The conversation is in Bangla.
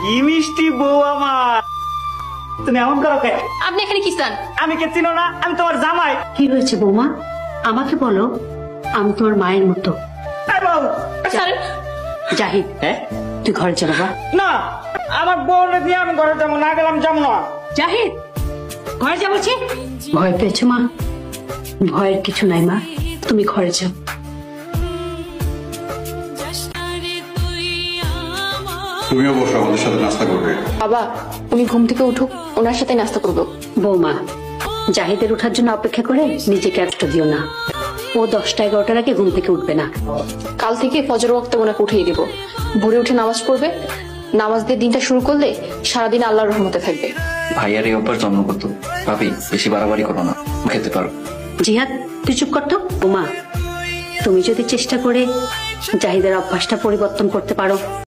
কি মিষ্টি বউ আমার। তুমি এমন করো কে? আপনি এখানে কি চান? আমি কে চিনো না? আমি তোমার জামাই। কি হয়েছে বৌমা? আমাকে বলো, আমি তোমার মায়ের মতো। এই বউ। ছাড়েন। জাহিদ, হ্যাঁ? তুই ঘরে চলো বা। না, আমার বউরে দিয়ে আমি ঘরে যাবো না, গেলাম যাবো না। জাহিদ, ঘরে যা বলছি। ভয় পেয়েছো মা? ভয়ের কিছু নাই মা, তুমি ঘরে যাও। তুমিও বসো, আমাদের সাথে নাস্তা করবে। বাবা, উনি ঘুম থেকে উঠুক, ওনার সাথে নাস্তা করবো। বৌমা, জাহিদের ওঠার জন্য অপেক্ষা করে নিজেকে কষ্ট দিও না। ও 10টা-11টার আগে ঘুম থেকে উঠবে না। কাল থেকে ফজর ওয়াক্তে ওনাকে উঠিয়ে দিব। ভোরে উঠে নামাজ পড়বে। নামাজ দিয়ে দিনটা শুরু করলে সারাদিন আল্লাহর রহমতে থাকবে। ভাইয়ার এই অভ্যাস জন্মগত। ভাবি, বেশি বাড়াবাড়ি করো না, খেতে পারো। জিহাদ, তুই চুপ করতো। বৌমা, তুমি যদি চেষ্টা করে জাহিদের অভ্যাসটা পরিবর্তন করতে পারো